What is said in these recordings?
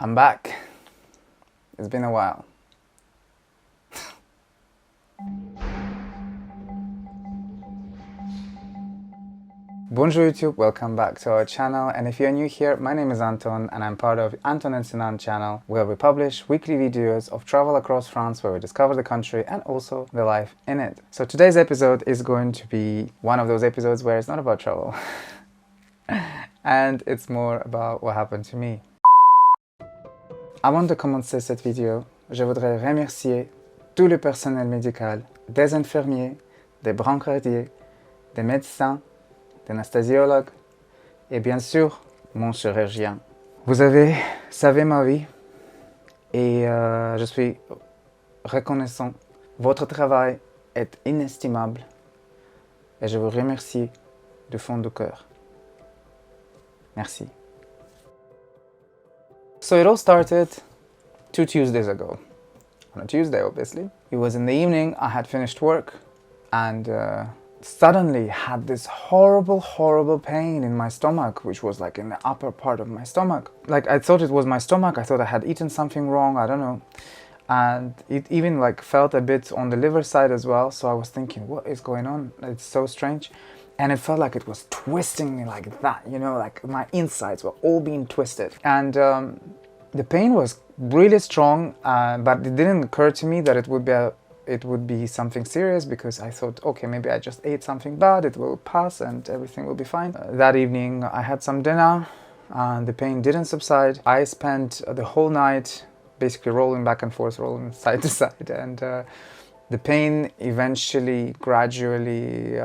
I'm back. It's been a while. Bonjour YouTube, welcome back to our channel, and if you're new here, my name is Anton and I'm part of Anton and Sinan channel, where we publish weekly videos of travel across France, where we discover the country and also the life in it. So today's episode is going to be one of those episodes where it's not about travel and it's more about what happened to me. Avant de commencer cette vidéo, je voudrais remercier tout le personnel médical, des infirmiers, des brancardiers, des médecins, des anesthésologues et bien sûr mon chirurgien. Vous avez sauvé ma vie et je suis reconnaissant. Votre travail est inestimable et je vous remercie du fond du cœur. Merci. So it all started 2 Tuesdays ago. On a Tuesday, obviously. It was in the evening, I had finished work and suddenly had this horrible pain in my stomach, which was like in the upper part of my stomach. Like I thought it was my stomach, I thought I had eaten something wrong, I don't know. And it even like felt a bit on the liver side as well, so I was thinking, what is going on? It's so strange. And it felt like it was twisting me like that, you know, like my insides were all being twisted. And the pain was really strong, but it didn't occur to me that it would be something serious, because I thought, okay, maybe I just ate something bad, it will pass and everything will be fine. That evening I had some dinner and the pain didn't subside. I spent the whole night basically rolling back and forth, rolling side to side, and the pain eventually, gradually,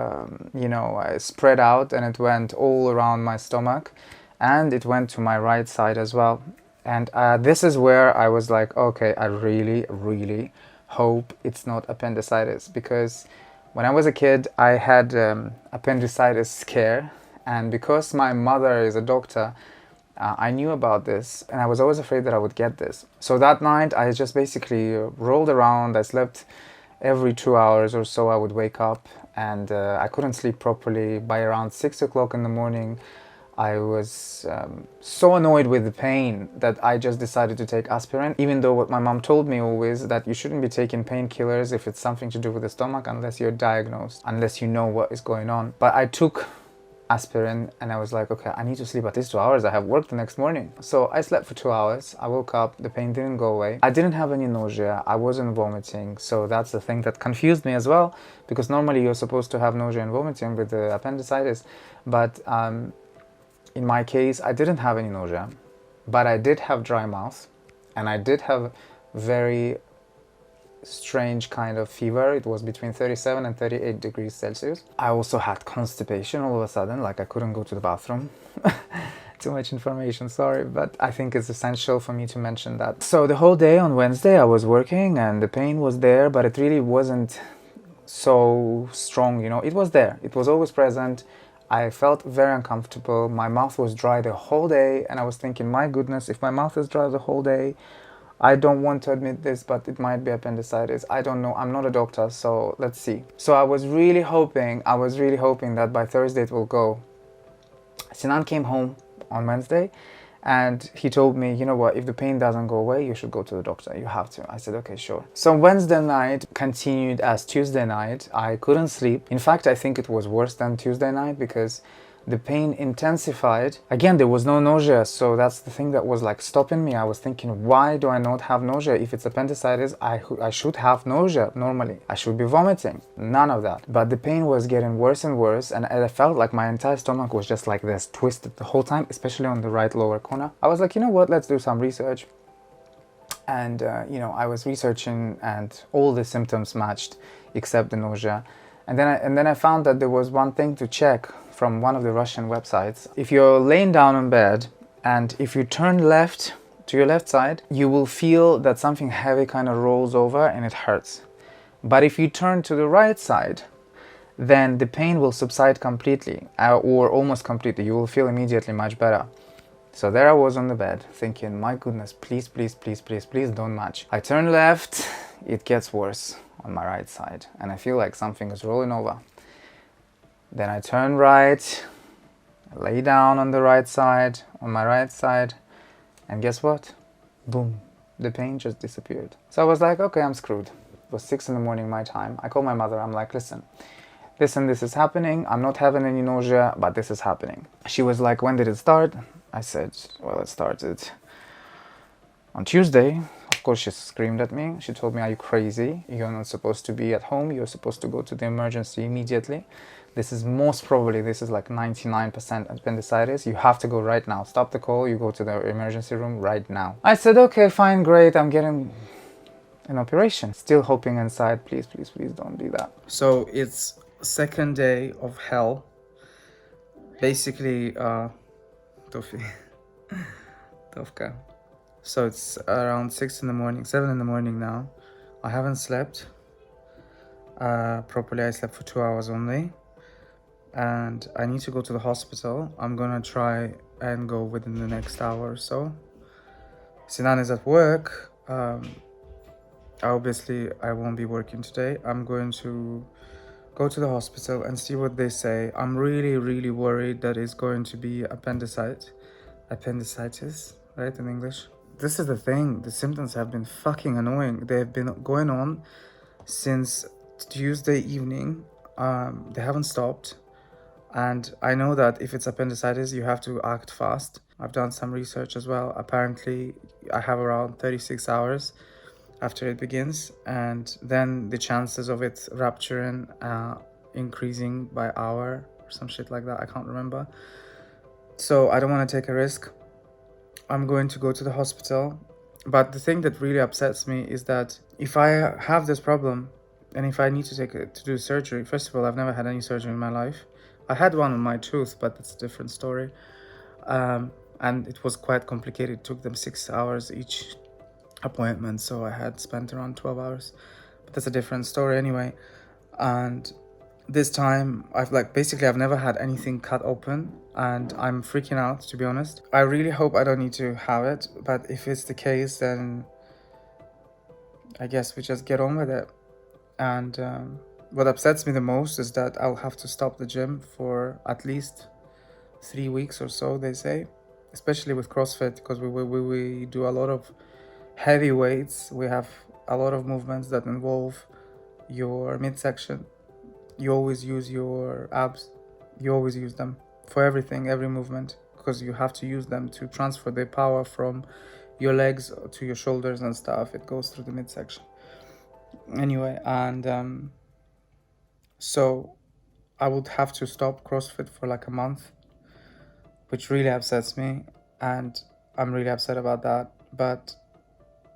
spread out, and it went all around my stomach, and it went to my right side as well. And this is where I was like, okay, I really hope it's not appendicitis, because when I was a kid, I had appendicitis scare, and because my mother is a doctor, I knew about this, and I was always afraid that I would get this. So that night, I just basically rolled around. I slept every 2 hours or so. I would wake up and I couldn't sleep properly. By around 6 o'clock in the morning, I was so annoyed with the pain that I just decided to take aspirin, even though what my mom told me always, that you shouldn't be taking painkillers if it's something to do with the stomach unless you're diagnosed, unless you know what is going on. But I took aspirin and I was like, okay, I need to sleep at least 2 hours. I have work the next morning. So I slept for 2 hours. I woke up, the pain didn't go away. I didn't have any nausea. I wasn't vomiting. So that's the thing that confused me as well, because normally you're supposed to have nausea and vomiting with the appendicitis. But in my case, I didn't have any nausea, but I did have dry mouth, and I did have very strange kind of fever. It was between 37 and 38 degrees Celsius. I also had constipation all of a sudden, like I couldn't go to the bathroom. Too much information, sorry, but I think it's essential for me to mention that. So the whole day on Wednesday I was working and the pain was there, but it really wasn't so strong, you know. It was there, it was always present. I felt very uncomfortable. My mouth was dry the whole day, and I was thinking, my goodness, if my mouth is dry the whole day, I don't want to admit this, but it might be appendicitis. I don't know. I'm not a doctor, so let's see. So I was really hoping that by Thursday it will go. Sinan came home on Wednesday and he told me, you know what, if the pain doesn't go away, you should go to the doctor. You have to. I said, okay, sure. So Wednesday night continued as Tuesday night. I couldn't sleep. In fact, I think it was worse than Tuesday night, because the pain intensified. Again, there was no nausea, so that's the thing that was like stopping me. I was thinking, why do I not have nausea? If it's appendicitis, I should have nausea normally. I should be vomiting. None of that. But the pain was getting worse and worse, and I felt like my entire stomach was just like this, twisted the whole time, especially on the right lower corner. I was like, you know what, let's do some research. And I was researching and all the symptoms matched except the nausea. And then I found that there was one thing to check from one of the Russian websites. If you're laying down in bed and if you turn left to your left side, you will feel that something heavy kind of rolls over and it hurts. But if you turn to the right side, then the pain will subside completely, or almost completely. You will feel immediately much better. So there I was on the bed thinking, my goodness, please don't match. I turn left, it gets worse on my right side, and I feel like something is rolling over. Then I turn right, lay down on the right side, on my right side, and guess what? boom, the pain just disappeared. So I was like, okay, I'm screwed. It was 6 in the morning my time. I called my mother. I'm like, listen, this and this is happening. I'm not having any nausea, but this is happening. She was like, when did it start? I said, well, it started on Tuesday. Of course, she screamed at me. She told me, are you crazy? You're not supposed to be at home. You're supposed to go to the emergency immediately. This is most probably, this is like 99% appendicitis. You have to go right now. Stop the call. You go to the emergency room right now. I said, okay, fine, great. I'm getting an operation. Still hoping inside, please, please, please don't do that. So it's second day of hell. Basically, Tovka. So it's around 6 in the morning, 7 in the morning now. I haven't slept properly. I slept for 2 hours only. And I need to go to the hospital. I'm gonna try and go within the next hour or so. Sinan is at work. Obviously, I won't be working today. I'm going to go to the hospital and see what they say. I'm really, really worried that it's going to be appendicitis, right, in English. This is the thing. The symptoms have been fucking annoying. They've been going on since Tuesday evening. They haven't stopped. And I know that if it's appendicitis, you have to act fast. I've done some research as well. Apparently, I have around 36 hours after it begins. And then the chances of it rupturing increasing by hour or some shit like that. I can't remember. So I don't want to take a risk. I'm going to go to the hospital. But the thing that really upsets me is that if I have this problem and if I need to do surgery, first of all, I've never had any surgery in my life. I had one on my tooth, but it's a different story. And it was quite complicated. It took them 6 hours each appointment. So I had spent around 12 hours. But that's a different story anyway. And this time, I've never had anything cut open. And I'm freaking out, to be honest. I really hope I don't need to have it. But if it's the case, then I guess we just get on with it. And what upsets me the most is that I'll have to stop the gym for at least 3 weeks or so, they say. Especially with CrossFit, because we do a lot of heavy weights. We have a lot of movements that involve your midsection. You always use your abs. You always use them for everything, every movement, because you have to use them to transfer the power from your legs to your shoulders and stuff. It goes through the midsection. Anyway, and so I would have to stop CrossFit for like a month, which really upsets me, and I'm really upset about that, but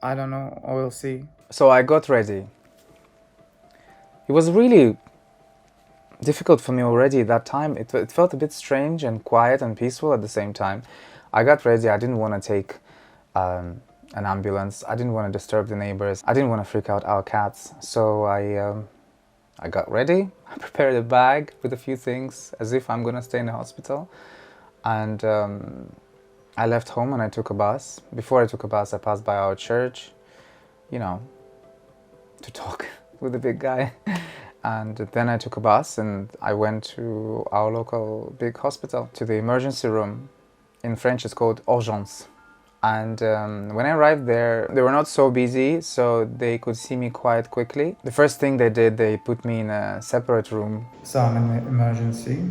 I don't know, I will see. So I got ready. It was really difficult for me already at that time. It felt a bit strange and quiet and peaceful at the same time. I got ready. I didn't want to take an ambulance. I didn't want to disturb the neighbors. I didn't want to freak out our cats. So I got ready. I prepared a bag with a few things as if I'm going to stay in the hospital. And I left home and I took a bus. Before I took a bus, I passed by our church, to talk with the big guy. And then I took a bus and I went to our local big hospital, to the emergency room. In French, it's called Urgences. And when I arrived there, they were not so busy, so they could see me quite quickly. The first thing they did, they put me in a separate room. So I'm in the emergency.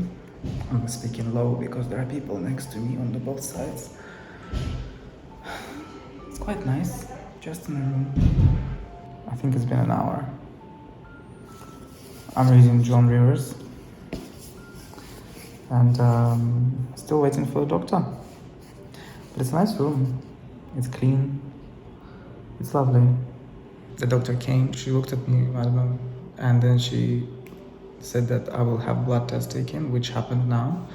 I'm speaking low because there are people next to me on both sides. It's quite nice, just in a room. I think it's been an hour. I'm reading John Rivers. And still waiting for the doctor. But it's a nice room. It's clean. It's lovely. The doctor came, she looked at me, I don't know, and then she said that I will have blood test taken, which happened now.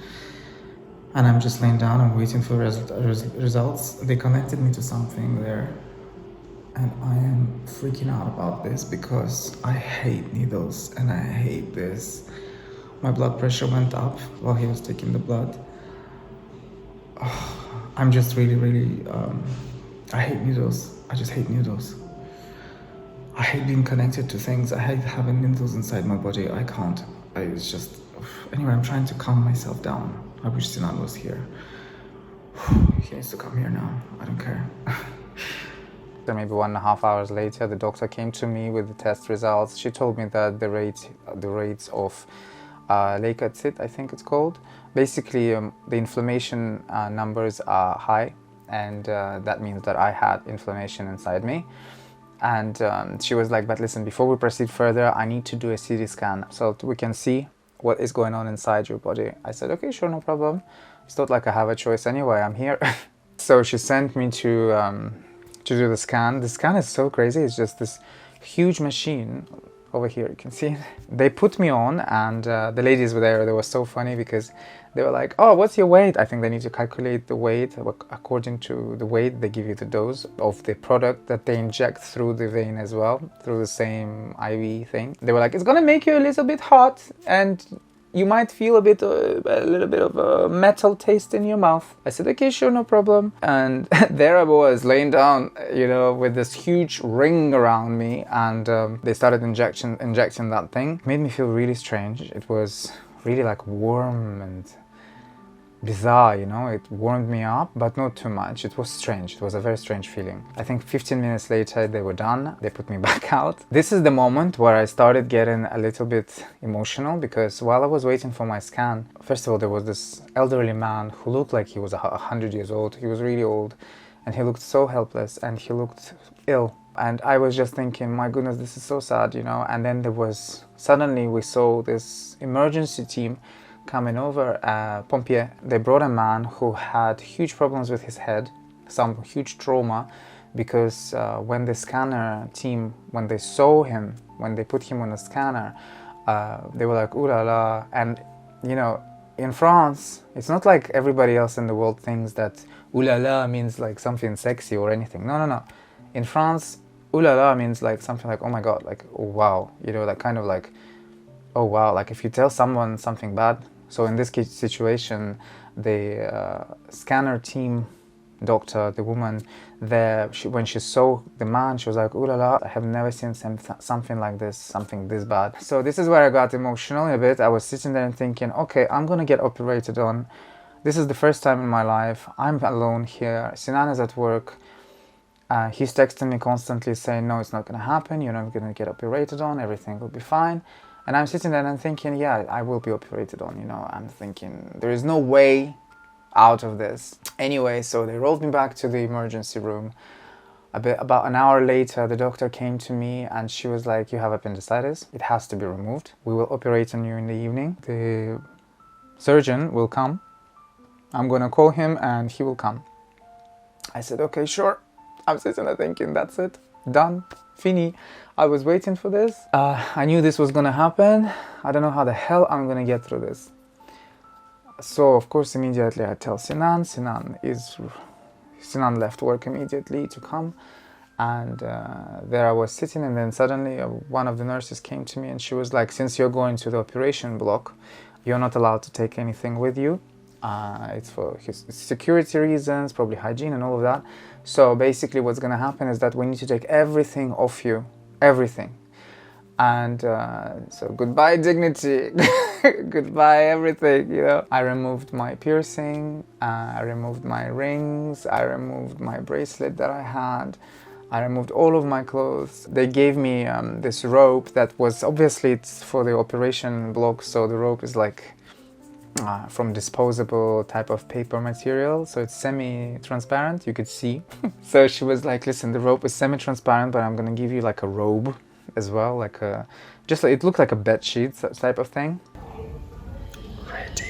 And I'm just laying down and waiting for results. They connected me to something there. And I am freaking out about this because I hate needles and I hate this. My blood pressure went up while he was taking the blood. I'm just really, I hate needles. I just hate needles. I hate being connected to things. I hate having needles inside my body. I can't. It's just, anyway, I'm trying to calm myself down. I wish Sinan was here. He needs to come here now. I don't care. Maybe 1.5 hours later, the doctor came to me with the test results. She told me that the rates of Laparoscopic, I think it's called. Basically, the inflammation numbers are high, and that means that I had inflammation inside me. And she was like, but listen, before we proceed further, I need to do a CT scan so we can see what is going on inside your body. I said, okay, sure, no problem. It's not like I have a choice anyway, I'm here. So she sent me to do the scan. The scan is so crazy. It's just this huge machine. Over here, you can see it. They put me on, and the ladies were there. They were so funny because they were like, oh, what's your weight? I think they need to calculate the weight. According to the weight, they give you the dose of the product that they inject through the vein as well, through the same IV thing. They were like, it's gonna make you a little bit hot, and you might feel a little bit of a metal taste in your mouth. I said, okay, sure, no problem. And there I was laying down, you know, with this huge ring around me, and they started injecting that thing. It made me feel really strange. It was really like warm and bizarre, you know. It warmed me up, but not too much. It was strange. It was a very strange feeling. I think 15 minutes later they were done. They put me back out. This is the moment where I started getting a little bit emotional, because while I was waiting for my scan, first of all, there was this elderly man who looked like he was 100 years old. He was really old, and he looked so helpless, and he looked ill. And I was just thinking, my goodness, this is so sad, you know. And then suddenly we saw this emergency team coming over, pompier. They brought a man who had huge problems with his head, some huge trauma, because when the scanner team, when they saw him, when they put him on a scanner, they were like, ooh la la. And you know, in France, it's not like everybody else in the world thinks that ooh la la means like something sexy or anything. No, no, no. In France, ooh la la means like something like, oh my god, like, oh wow, you know, like kind of like, oh wow, like if you tell someone something bad. So in this situation, the scanner team doctor, the woman there, when she saw the man, she was like, ooh la la, I have never seen something like this, something this bad. So this is where I got emotional a bit. I was sitting there and thinking, okay, I'm gonna get operated on. This is the first time in my life. I'm alone here. Sinan is at work. He's texting me constantly saying, no, it's not gonna happen. You're not gonna get operated on. Everything will be fine. And I'm sitting there and I'm thinking, yeah, I will be operated on, you know. I'm thinking, there is no way out of this. Anyway, so they rolled me back to the emergency room. About an hour later, the doctor came to me and she was like, you have appendicitis. It has to be removed. We will operate on you in the evening. The surgeon will come. I'm going to call him and he will come. I said, okay, sure. I'm sitting there thinking, that's it. Done. Fini. I was waiting for this. I knew this was gonna happen. I don't know how the hell I'm gonna get through this. So of course immediately I tell Sinan. Sinan left work immediately to come, and there I was sitting, and then suddenly one of the nurses came to me and she was like, since you're going to the operation block, you're not allowed to take anything with you. It's for security reasons, probably hygiene and all of that. So basically what's going to happen is that we need to take everything off you, everything. And so goodbye dignity, goodbye everything, you know. I removed my piercing, I removed my rings, I removed my bracelet that I had, I removed all of my clothes. They gave me this rope that was, obviously it's for the operation block, so the rope is like from disposable type of paper material, so it's semi-transparent, you could see. So she was like, listen, the rope is semi-transparent, but I'm gonna give you like a robe as well, like a, just it looked like a bed sheet type of thing. Ready.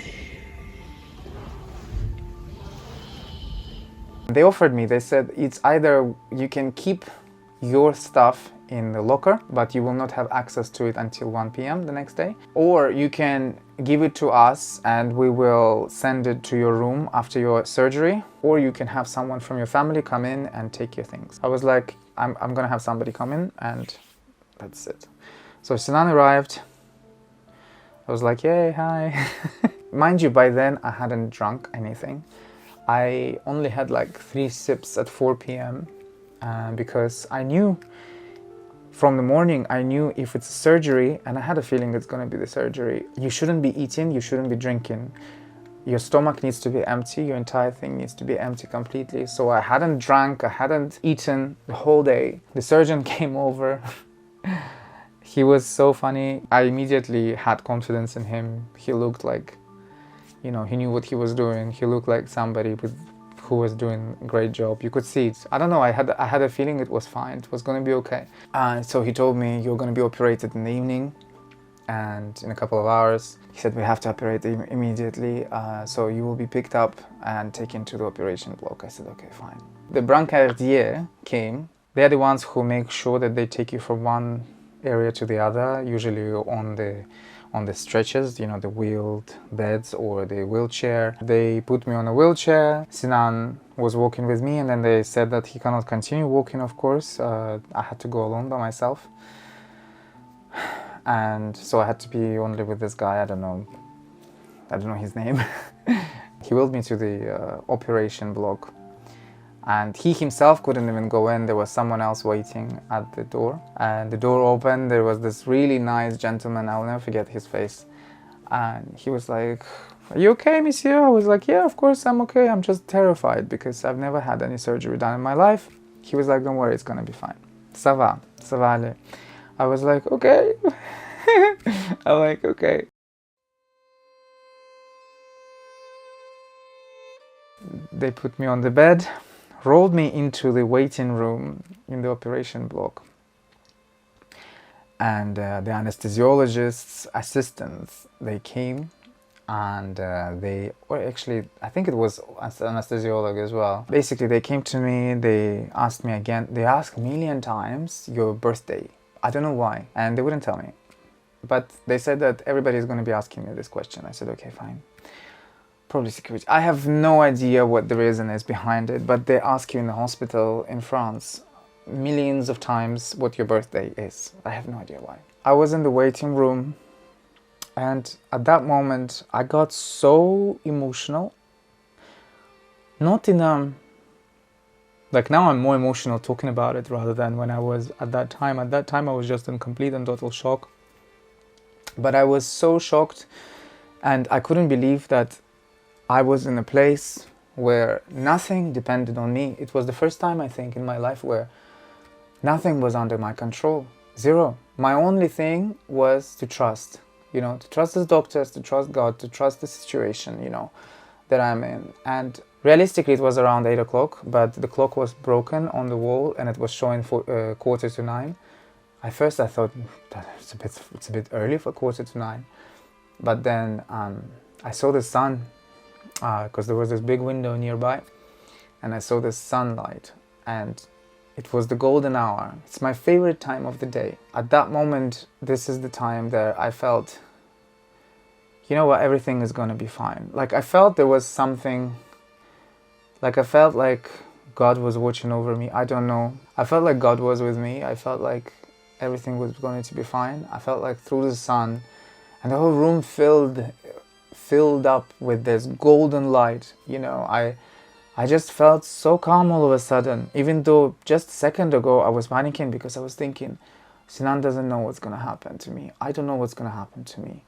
They offered me, they said, it's either you can keep your stuff in the locker, but you will not have access to it until 1 p.m. the next day, or you can give it to us and we will send it to your room after your surgery, or you can have someone from your family come in and take your things. I was like, I'm gonna have somebody come in and that's it. So Sinan arrived. I was like, yay, hi. Mind you, by then I hadn't drunk anything. I only had like 3 sips at 4 p.m. Because I knew from the morning, I knew if it's a surgery, and I had a feeling it's going to be the surgery, you shouldn't be eating, you shouldn't be drinking. your stomach needs to be empty, your entire thing needs to be empty completely. So I hadn't drank, I hadn't eaten the whole day. The surgeon came over. He was so funny. I immediately had confidence in him. He looked like, you know, he knew what he was doing. He looked like somebody who was doing a great job. You could see it. I don't know, I had a feeling it was fine. It was going to be okay. So he told me, you're going to be operated in the evening and in a couple of hours. He said, we have to operate immediately. So you will be picked up and taken to the operation block. I said, okay, fine. The brancardier came. They're the ones who make sure that they take you from one area to the other, usually on the stretchers, you know, the wheeled beds or the wheelchair. They put me on a wheelchair. Sinan was walking with me, and then they said that he cannot continue walking, of course. I had to go alone by myself. And so I had to be only with this guy. I don't know his name. He wheeled me to the operation block. And he himself couldn't even go in. There was someone else waiting at the door. And the door opened. There was this really nice gentleman. I'll never forget his face. And he was like, are you okay, monsieur? I was like, yeah, of course I'm okay. I'm just terrified because I've never had any surgery done in my life. He was like, don't worry, it's gonna be fine. Ça va aller. I was like, okay. I'm like, okay. They put me on the bed, rolled me into the waiting room in the operation block. And the anesthesiologist's assistants, they came and I think it was an anesthesiologist as well. Basically, they came to me, they asked me again, they asked a million times your birthday. I don't know why, and they wouldn't tell me. But they said that everybody's going to be asking me this question. I said, okay, fine. Probably security. I have no idea what the reason is behind it, but they ask you in the hospital in France millions of times what your birthday is. I have no idea why. I was in the waiting room, and at that moment I got so emotional. Not in like now I'm more emotional talking about it rather than when I was at that time. At that time I was just in complete and total shock. But I was so shocked, and I couldn't believe that I was in a place where nothing depended on me. It was the first time, I think, in my life where nothing was under my control. Zero. My only thing was to trust, you know, to trust the doctors, to trust God, to trust the situation, you know, that I'm in. And realistically, it was around 8 o'clock, but the clock was broken on the wall and it was showing for 8:45. At first, I thought that it's a bit early for 8:45. But then I saw the sun, because there was this big window nearby, and I saw the sunlight, and it was the golden hour. It's my favorite time of the day. At that moment, this is the time that I felt, you know what, everything is gonna be fine. Like I felt there was something, like I felt like God was watching over me. I don't know. I felt like God was with me. I felt like everything was going to be fine. I felt like through the sun, and the whole room filled up with this golden light, you know. I just felt so calm all of a sudden, even though just a second ago I was panicking because I was thinking, Sinan doesn't know what's gonna happen to me. I don't know what's gonna happen to me.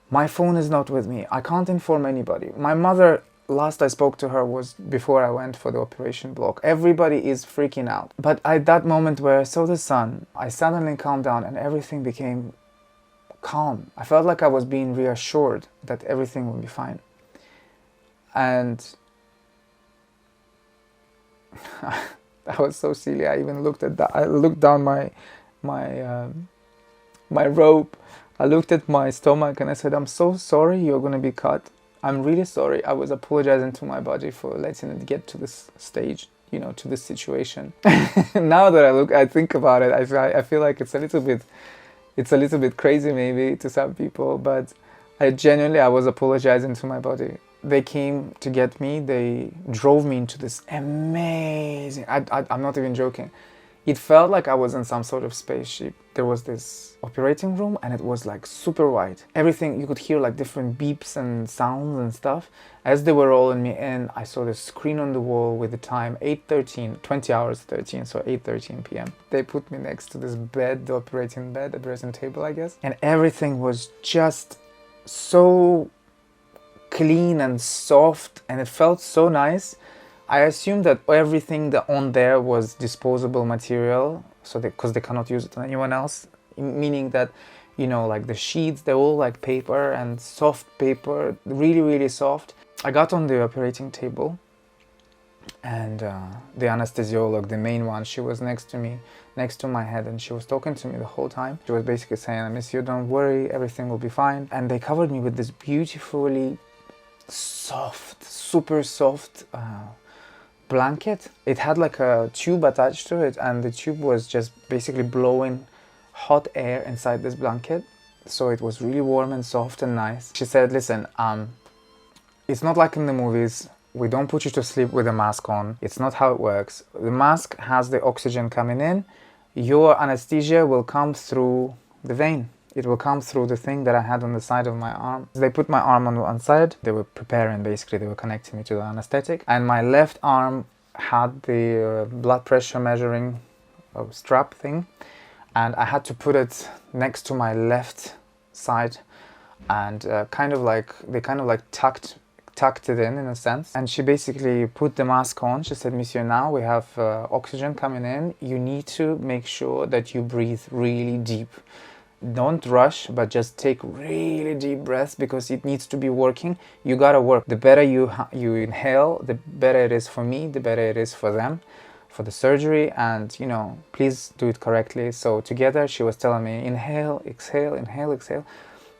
My phone is not with me. I can't inform anybody. My mother, last I spoke to her was before I went for the operation block. Everybody is freaking out. But at that moment where I saw the sun, I suddenly calmed down and everything became calm. I felt like I was being reassured that everything would be fine. And that was so silly. I even looked at that. I looked down my rope. I looked at my stomach and I said, I'm so sorry you're going to be cut. I'm really sorry. I was apologizing to my body for letting it get to this stage, you know, to this situation. Now that I think about it, I feel like it's a little bit crazy maybe to some people, but I was apologizing to my body. They came to get me. They drove me into this amazing, I'm not even joking. It felt like I was in some sort of spaceship. There was this operating room and it was like super white. Everything, you could hear like different beeps and sounds and stuff. As they were rolling me in, I saw the screen on the wall with the time 8:13, 20 hours 13, so 8:13 p.m. They put me next to this bed, the operating table, I guess. And everything was just so clean and soft, and it felt so nice. I assumed that everything that on there was disposable material, so because they cannot use it on anyone else, meaning that, you know, like the sheets, they're all like paper and soft paper, really, really soft. I got on the operating table, and the anesthesiologist, the main one, she was next to me, next to my head, and she was talking to me the whole time. She was basically saying, "Monsieur, don't worry, everything will be fine." And they covered me with this beautifully soft, super soft blanket. It had like a tube attached to it, and the tube was just basically blowing hot air inside this blanket, so it was really warm and soft and nice. She said, "Listen, it's not like in the movies. We don't put you to sleep with a mask on. It's not how it works. The mask has the oxygen coming in. Your anesthesia will come through the vein. It will come through the thing that I had on the side of my arm." They put my arm on one side. They were preparing, basically, they were connecting me to the anesthetic. And my left arm had the blood pressure measuring strap thing. And I had to put it next to my left side. And they kind of like tucked it in a sense. And she basically put the mask on. She said, "Monsieur, now we have oxygen coming in. You need to make sure that you breathe really deep. Don't rush, but just take really deep breaths, because it needs to be working. You gotta work. The better you inhale, the better it is for me, the better it is for them, for the surgery, and, you know, please do it correctly." So together she was telling me, "Inhale, exhale, inhale, exhale."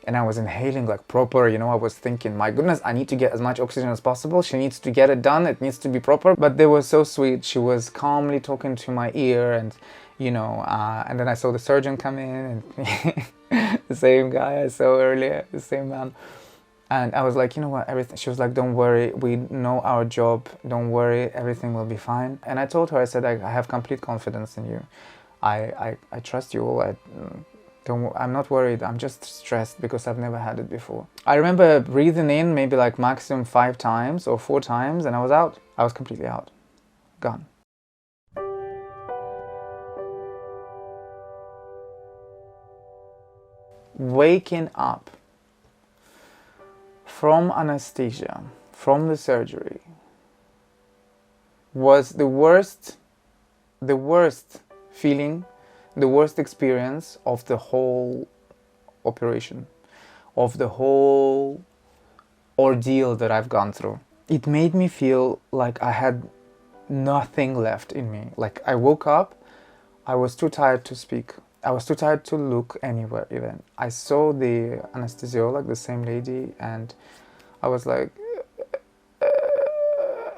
And I was inhaling like proper, you know. I was thinking, my goodness, I need to get as much oxygen as possible. She needs to get it done. It needs to be proper. But they were so sweet. She was calmly talking to my ear, and, you know, and then I saw the surgeon come in, and the same guy I saw earlier, the same man. And I was like, "You know what, everything," she was like, "Don't worry, we know our job. Don't worry, everything will be fine." And I told her, I said, I have complete confidence in you. I trust you all. I'm not worried, I'm just stressed because I've never had it before. I remember breathing in maybe like maximum 5 times or 4 times, and I was out. I was completely out. Gone. Waking up from anesthesia, from the surgery, was the worst feeling, the worst experience of the whole operation, of the whole ordeal that I've gone through. It made me feel like I had nothing left in me. Like, I woke up, I was too tired to speak. I was too tired to look anywhere even. I saw the anesthesiologist, the same lady, and I was like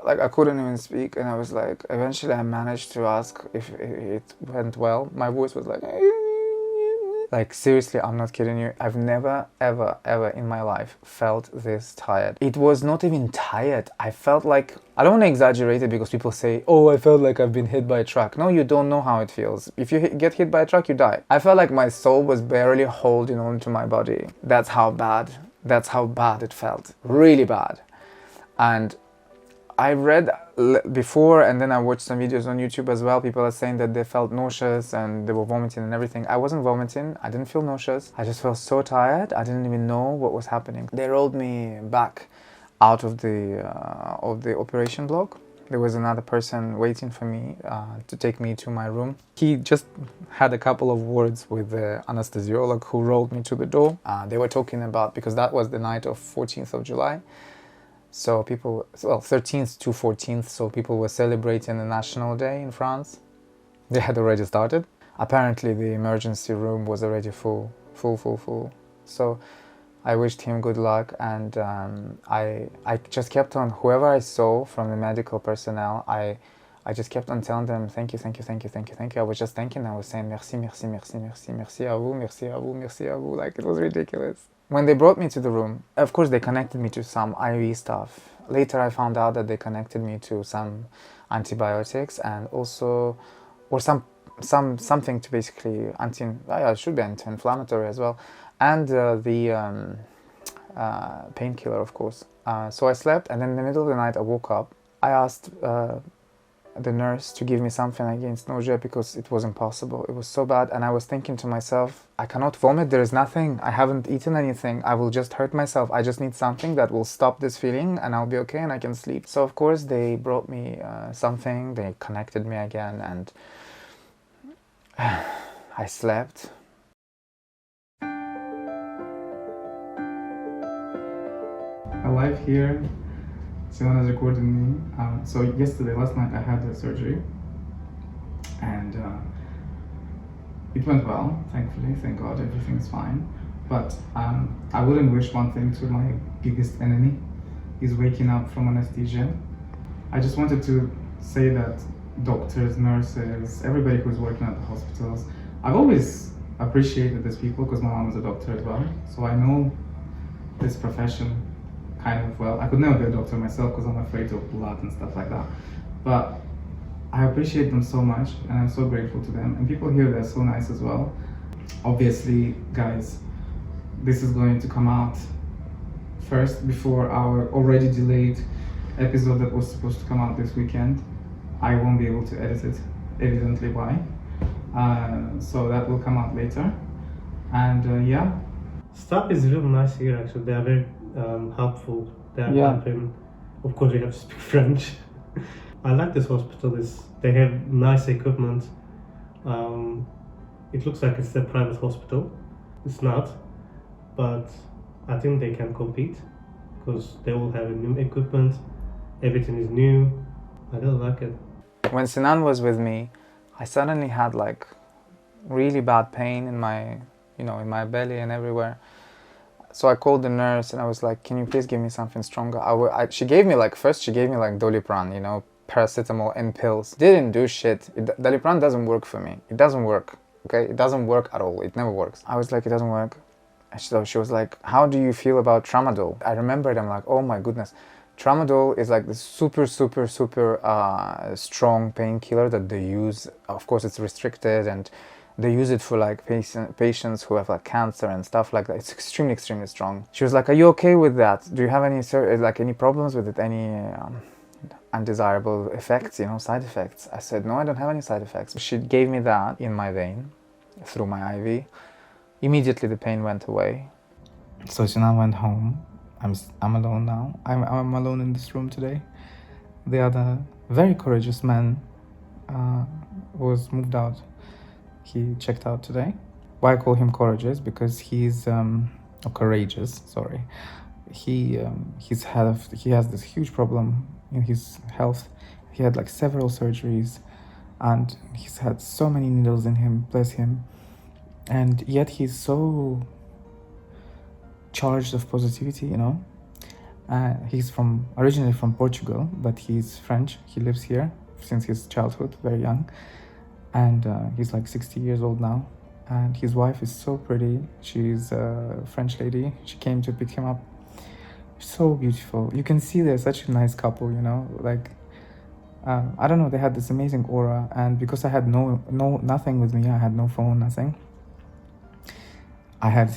I couldn't even speak, and I was like, eventually I managed to ask if it went well. My voice was like, seriously, I'm not kidding you. I've never, ever, ever in my life felt this tired. It was not even tired. I felt like, I don't want to exaggerate it because people say, "Oh, I felt like I've been hit by a truck." No, you don't know how it feels. If you get hit by a truck, you die. I felt like my soul was barely holding on to my body. That's how bad it felt. Really bad. And I read before, and then I watched some videos on YouTube as well. People are saying that they felt nauseous and they were vomiting and everything. I wasn't vomiting. I didn't feel nauseous. I just felt so tired. I didn't even know what was happening. They rolled me back out of the operation block. There was another person waiting for me to take me to my room. He just had a couple of words with the anesthesiologist who rolled me to the door. They were talking about, because that was the night of 14th of July. So 13th to 14th, so people were celebrating the National Day in France. They had already started. Apparently the emergency room was already full. So I wished him good luck, and I just kept on, whoever I saw from the medical personnel, I just kept on telling them, thank you. I was just thanking, I was saying, merci à vous, like, it was ridiculous. When they brought me to the room, of course they connected me to some IV stuff. Later I found out that they connected me to some antibiotics, and also, or something to basically it should be anti-inflammatory as well, and the painkiller, of course. So I slept, and then in the middle of the night I woke up. I asked the nurse to give me something against nausea because it was impossible. It was so bad, and I was thinking to myself, I cannot vomit, there is nothing, I haven't eaten anything, I will just hurt myself. I just need something that will stop this feeling and I'll be okay and I can sleep. So of course they brought me something, they connected me again, and I slept. Alive here. Sinan has recorded me. So last night I had a surgery, and it went well, thankfully, thank God, everything's fine. But I wouldn't wish one thing to my biggest enemy, is waking up from anesthesia. I just wanted to say that doctors, nurses, everybody who's working at the hospitals, I've always appreciated these people because my mom is a doctor as well, so I know this profession kind of well. I could never be a doctor myself because I'm afraid of blood and stuff like that, but I appreciate them so much and I'm so grateful to them, and people here, they're so nice as well. Obviously, guys, this is going to come out first before our already delayed episode that was supposed to come out this weekend. I won't be able to edit it, evidently why. So that will come out later, and yeah. Staff is real nice here actually. They are very helpful. They are helping. Of course, you have to speak French. I like this hospital. They have nice equipment. It looks like it's a private hospital. It's not, but I think they can compete because they will have new equipment. Everything is new. I really like it. When Sinan was with me, I suddenly had like really bad pain in my, in my belly and everywhere. So I called the nurse and I was like, can you please give me something stronger? She gave me like Doliprane, paracetamol and pills. Didn't do shit. Doliprane doesn't work for me. It doesn't work, okay? It doesn't work at all. It never works. I was like, it doesn't work. And so she was like, how do you feel about tramadol? I remembered, I'm like, oh my goodness. Tramadol is like this super strong painkiller that they use. Of course, it's restricted, and they use it for like patients who have like cancer and stuff like that. It's extremely strong. She was like, are you okay with that? Do you have any problems with it? Any undesirable effects, side effects? I said, no, I don't have any side effects. She gave me that in my vein through my IV. Immediately the pain went away. So Sinan went home. I'm alone now. I'm alone in this room today. The other very courageous man was moved out. He checked out today. Why I call him courageous? Because he's courageous. Sorry. He has this huge problem in his health. He had like several surgeries, and he's had so many needles in him. Bless him. And yet he's so charged of positivity, He's originally from Portugal, but he's French. He lives here since his childhood, very young, and he's like 60 years old now. And his wife is so pretty. She's a French lady. She came to pick him up. So beautiful. You can see they're such a nice couple, I don't know. They had this amazing aura, and because I had nothing with me, I had no phone, nothing. I had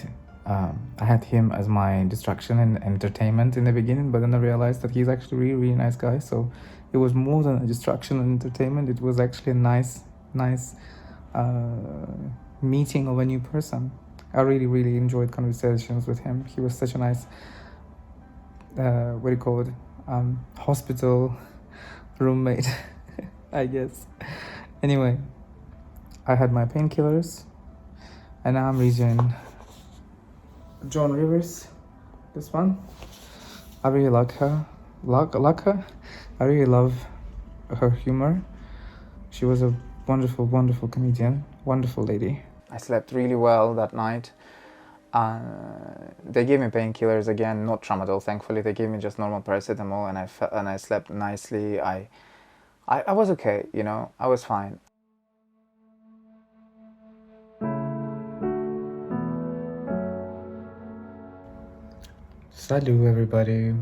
him as my distraction and entertainment in the beginning, but then I realized that he's actually a really nice guy. So it was more than a distraction and entertainment. It was actually a nice meeting of a new person. I really enjoyed conversations with him. He was such a nice, hospital roommate, I guess. Anyway, I had my painkillers, and now I'm reading Joan Rivers, this one. I really like her. I really love her humor. She was a wonderful comedian, wonderful lady. I slept really well that night. They gave me painkillers again, not tramadol, thankfully. They gave me just normal paracetamol, and I slept nicely. I was okay, I was fine. Salut everybody.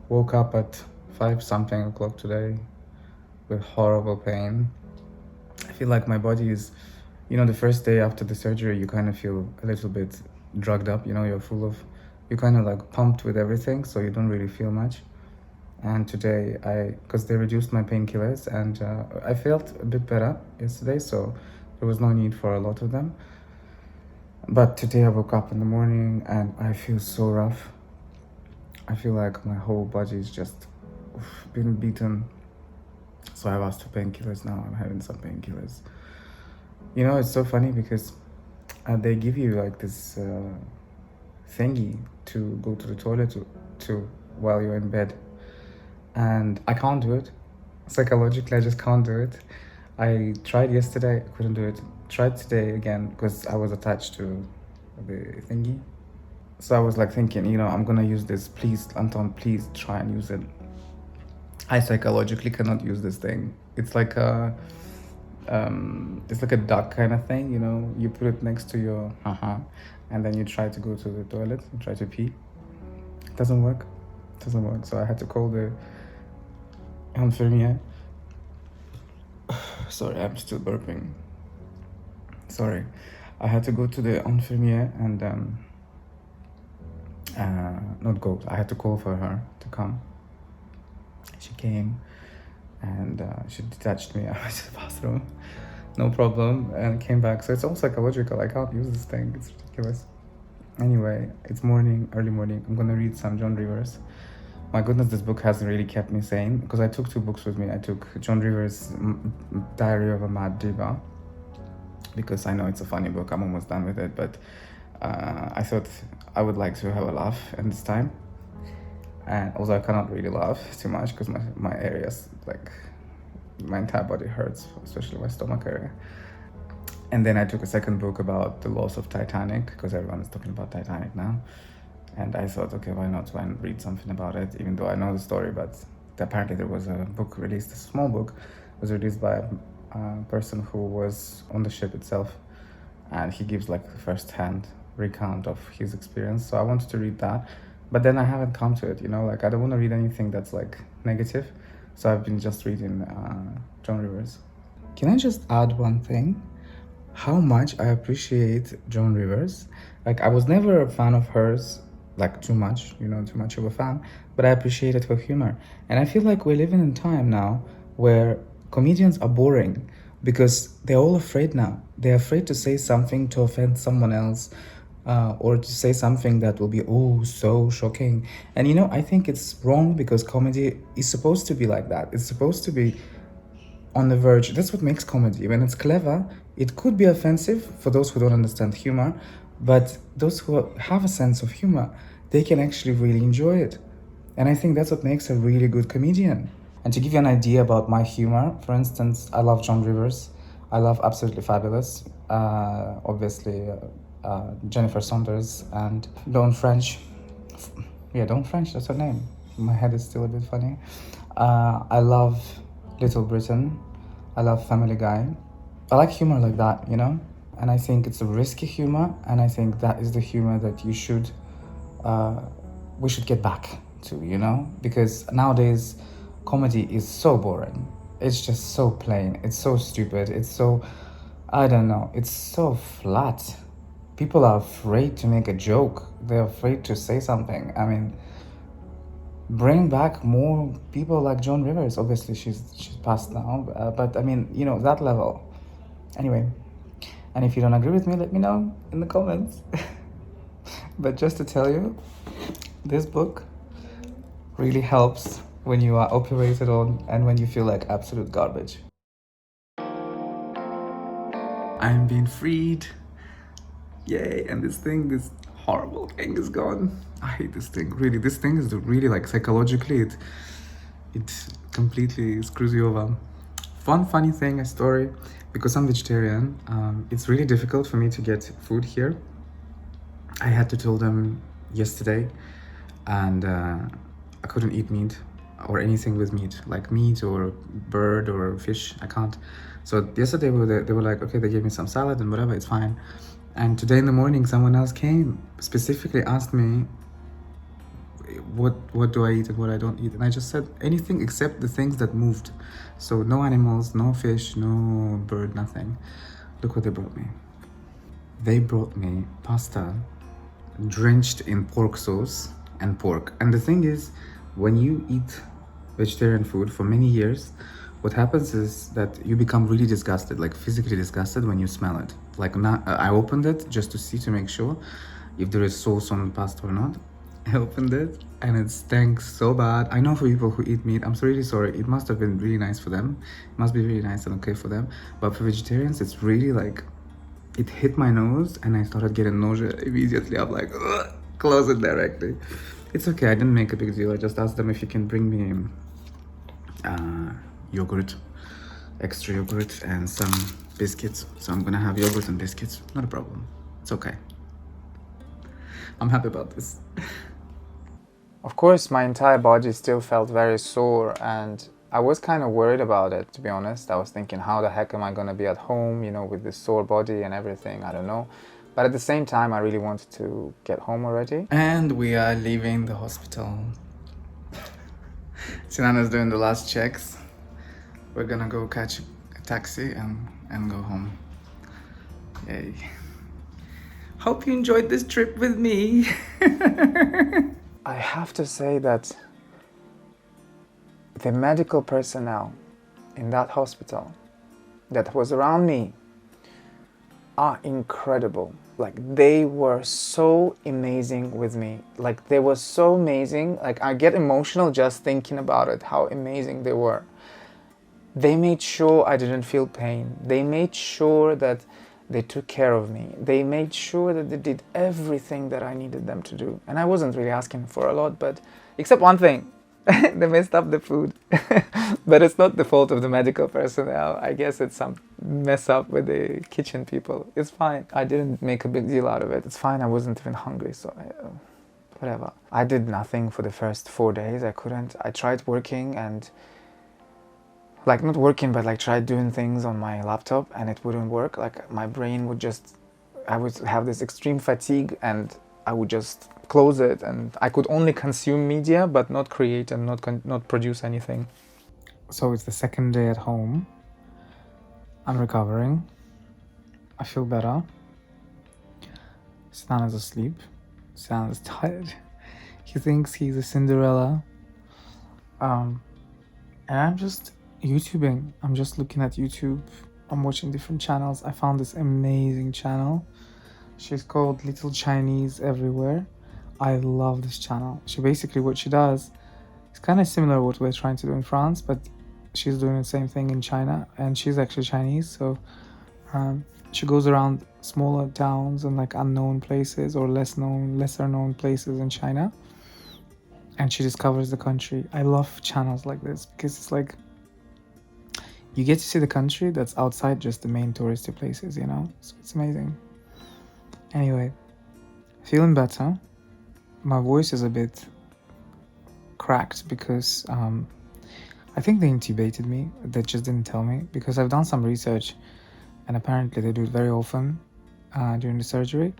Woke up at 5-something o'clock today with horrible pain. I feel like my body is, the first day after the surgery, you kind of feel a little bit drugged up, you're kind of like pumped with everything, so you don't really feel much. And today because they reduced my painkillers, and I felt a bit better yesterday, so there was no need for a lot of them. But today I woke up in the morning and I feel so rough. I feel like my whole body is just been beaten. So I've asked for painkillers now. I'm having some painkillers. You know, it's so funny because they give you like this thingy to go to the toilet to while you're in bed. And I can't do it. Psychologically, I just can't do it. I tried yesterday, I couldn't do it. Tried today again because I was attached to the thingy. So I was like thinking, you know, I'm gonna use this. Please, Anton, please try and use it. I psychologically cannot use this thing. It's like a duck kind of thing, you know. You put it next to your and then you try to go to the toilet and try to pee. It doesn't work. It doesn't work. So I had to call the infirmier. Sorry, I'm still burping. Sorry. I had to go to the infirmier and I had to call for her to come. She came and she detached me out of the bathroom. No problem. And came back. So it's all psychological. I can't use this thing. It's ridiculous. Anyway, it's early morning. I'm gonna read some John Rivers. My goodness, this book has really kept me sane because I took 2 books with me. I took John Rivers' Diary of a Mad Diva because I know it's a funny book. I'm almost done with it, but I thought I would like to have a laugh in this time. And also I cannot really laugh too much because my areas, like my entire body hurts, especially my stomach area. And then I took a second book about the loss of Titanic because everyone is talking about Titanic now. And I thought, okay, why not try and read something about it, even though I know the story, but apparently there was a book released, a small book, was released by a person who was on the ship itself. And he gives like a first-hand recount of his experience. So I wanted to read that, but then I haven't come to it, you know, like I don't want to read anything that's like negative. So I've been just reading John Rivers. Can I just add one thing? How much I appreciate Joan Rivers. Like I was never a fan of hers, like too much of a fan, but I appreciated her humor. And I feel like we're living in time now where comedians are boring because they're all afraid now. They're afraid to say something to offend someone else or to say something that will be, oh, so shocking. And you know, I think it's wrong because comedy is supposed to be like that. It's supposed to be on the verge. That's what makes comedy. When it's clever, it could be offensive for those who don't understand humor, but those who have a sense of humor, they can actually really enjoy it. And I think that's what makes a really good comedian. And to give you an idea about my humor, for instance, I love John Rivers. I love Absolutely Fabulous. Obviously, Jennifer Saunders and Dawn French. Yeah, Dawn French, that's her name. My head is still a bit funny. I love Little Britain. I love Family Guy. I like humor like that, you know? And I think it's a risky humor, and I think that is the humor that we should get back to, you know? Because nowadays, comedy is so boring. It's just so plain. It's so stupid. It's so, I don't know, it's so flat. People are afraid to make a joke. They're afraid to say something. I mean, bring back more people like Joan Rivers. Obviously, she's passed now, but I mean, you know, that level. Anyway, and if you don't agree with me, let me know in the comments. But just to tell you, this book really helps when you are operated on and when you feel like absolute garbage. I'm being freed. Yay, and this horrible thing is gone. I hate this thing, really. This thing is really, like, psychologically, it completely screws you over. Funny thing, a story, because I'm vegetarian, it's really difficult for me to get food here. I had to tell them yesterday, and I couldn't eat meat or anything with meat, like meat or bird or fish. I can't. So yesterday they were like, okay, they gave me some salad and whatever, it's fine. And today in the morning, someone else came, specifically asked me what do I eat and what I don't eat. And I just said anything except the things that moved. So no animals, no fish, no bird, nothing. Look what they brought me. They brought me pasta drenched in pork sauce and pork. And the thing is, when you eat vegetarian food for many years, what happens is that you become really disgusted, like physically disgusted when you smell it. Like now, I opened it just to see, to make sure if there is sauce on the pasta or not. I opened it and it stank so bad. I know for people who eat meat, I'm so really sorry. It must have been really nice for them. It must be really nice and okay for them. But for vegetarians, it's really like, it hit my nose and I started getting nausea immediately. I'm like, ugh, close it directly. It's okay, I didn't make a big deal. I just asked them if you can bring me yogurt, extra yogurt and some biscuits. So I'm gonna have yogurt and biscuits, not a problem. It's okay. I'm happy about this. Of course, my entire body still felt very sore and I was kind of worried about it, to be honest. I was thinking, how the heck am I gonna be at home, you know, with this sore body and everything, I don't know. But at the same time, I really wanted to get home already. And we are leaving the hospital. Sinan is doing the last checks. We're gonna go catch a taxi and go home. Yay. Hope you enjoyed this trip with me. I have to say that the medical personnel in that hospital that was around me are incredible. Like, they were so amazing with me. Like, they were so amazing. Like, I get emotional just thinking about it, how amazing they were. They made sure I didn't feel pain. They made sure that they took care of me. They made sure that they did everything that I needed them to do. And I wasn't really asking for a lot, but except one thing. They messed up the food. But it's not the fault of the medical personnel. I guess it's some mess up with the kitchen people. It's fine. I didn't make a big deal out of it. It's fine. I wasn't even hungry, so whatever. I did nothing for the first 4 days. I couldn't. I tried working and like not working, but like tried doing things on my laptop and it wouldn't work. Like my brain would just, I would have this extreme fatigue and I would just close it and I could only consume media but not create and not produce anything. So it's the second day at home. I'm recovering. I feel better. Sinan is asleep. Sinan is tired. He thinks he's a Cinderella. And I'm just YouTubing. I'm just looking at YouTube. I'm watching different channels. I found this amazing channel. She's called Little Chinese Everywhere. I love this channel. She basically, what she does is kind of similar to what we're trying to do in France, but she's doing the same thing in China, and she's actually Chinese, so she goes around smaller towns and like unknown places or lesser known places in China, and she discovers the country. I love channels like this because it's like you get to see the country that's outside just the main touristy places, you know? So it's amazing. Anyway, feeling better. My voice is a bit cracked because I think they intubated me. They just didn't tell me because I've done some research and apparently they do it very often during the surgery.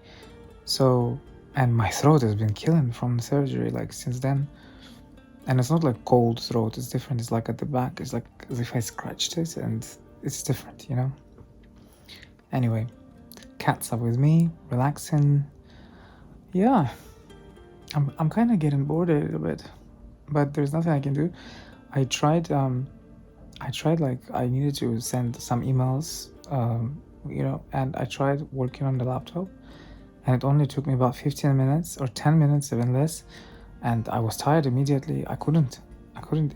So, and my throat has been killing from the surgery like since then. And it's not like cold throat, it's different. It's like at the back, it's like as if I scratched it and it's different, you know? Anyway, cats are with me, relaxing. Yeah, I'm kind of getting bored a little bit, but there's nothing I can do. I tried like I needed to send some emails, you know, and I tried working on the laptop and it only took me about 15 minutes or 10 minutes, even less. And I was tired immediately. I couldn't.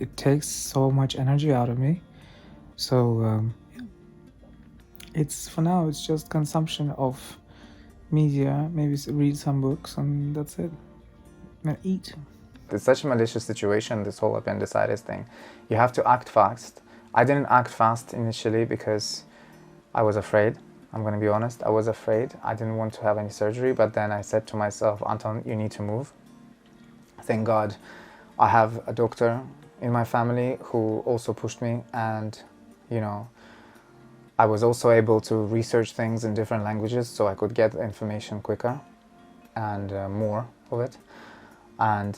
It takes so much energy out of me. So, yeah. It's, for now, it's just consumption of media, maybe read some books, and that's it. And eat. It's such a malicious situation, this whole appendicitis thing. You have to act fast. I didn't act fast initially because I was afraid. I'm going to be honest. I was afraid. I didn't want to have any surgery, but then I said to myself, Anton, you need to move. Thank God I have a doctor in my family who also pushed me, and you know, I was also able to research things in different languages so I could get information quicker and more of it. And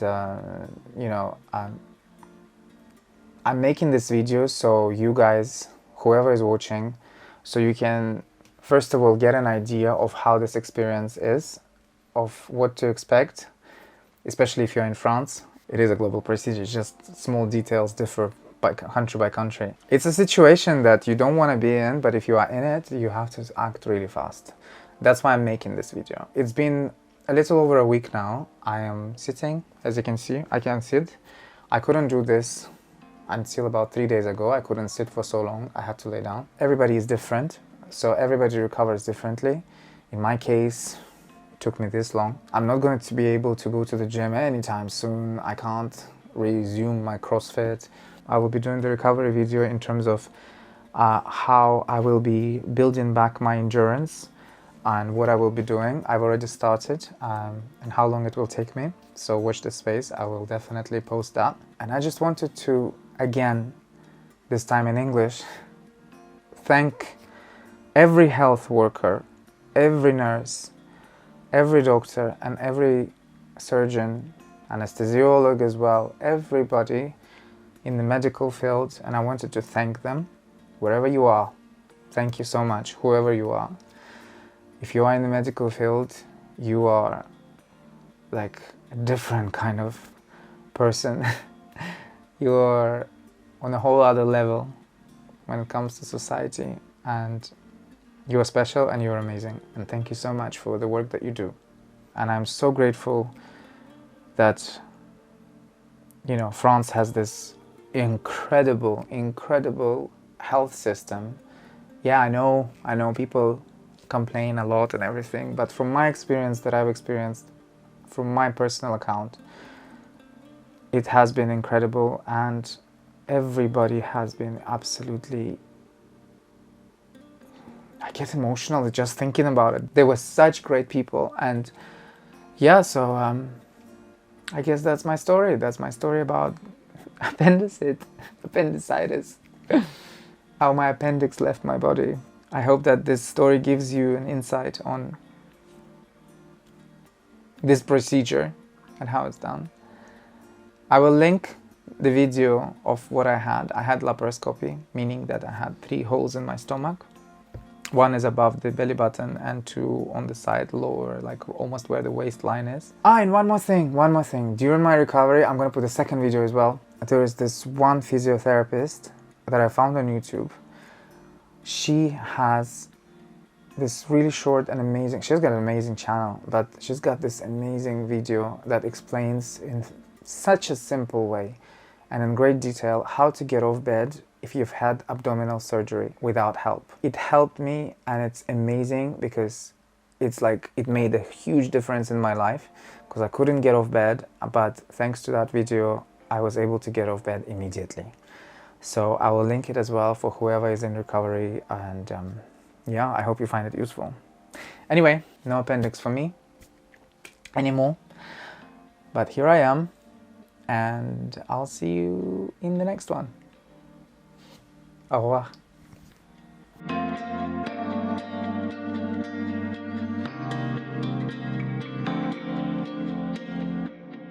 you know, I'm making this video so you guys, whoever is watching, so you can first of all get an idea of how this experience is, of what to expect, especially if you're in France, It is a global procedure, just small details differ by country. It's a situation that you don't want to be in, but if you are in it, you have to act really fast. That's why I'm making this video. It's been a little over a week now. I am sitting, as you can see, I can sit. I couldn't do this until about 3 days ago. I couldn't sit for so long. I had to lay down. Everybody is different, so everybody recovers differently. In my case, it took me this long. I'm not going to be able to go to the gym anytime soon. I can't resume my CrossFit. I will be doing the recovery video in terms of how I will be building back my endurance and what I will be doing. I've already started and how long it will take me. So watch this space. I will definitely post that. And I just wanted to, again, this time in English, thank every health worker, every nurse, every doctor and every surgeon, anesthesiologist as well, everybody in the medical field, and I wanted to thank them wherever you are. Thank you so much, whoever you are. If you are in the medical field, you are like a different kind of person. You are on a whole other level when it comes to society, and you are special and you are amazing. And thank you so much for the work that you do. And I'm so grateful that, you know, France has this incredible health system. Yeah, I know people complain a lot and everything, but from my experience that I've experienced, from my personal account, it has been incredible, and everybody has been absolutely, I get emotional just thinking about it. They were such great people, and yeah, so I guess that's my story. That's my story about appendicitis, how my appendix left my body. I hope that this story gives you an insight on this procedure and how it's done. I will link the video of what I had. I had laparoscopy, meaning that I had 3 holes in my stomach. One is above the belly button and 2 on the side lower, like almost where the waistline is. And one more thing. During my recovery, I'm going to put a second video as well. There is this one physiotherapist that I found on YouTube. She has this really short and amazing, she's got an amazing channel, but she's got this amazing video that explains in such a simple way and in great detail how to get off bed if you've had abdominal surgery without help. It helped me, and it's amazing because it's like it made a huge difference in my life, because I couldn't get off bed, but thanks to that video I was able to get off bed immediately. So I will link it as well for whoever is in recovery, and yeah, I hope you find it useful. Anyway, no appendix for me anymore, but here I am, and I'll see you in the next one. Au revoir.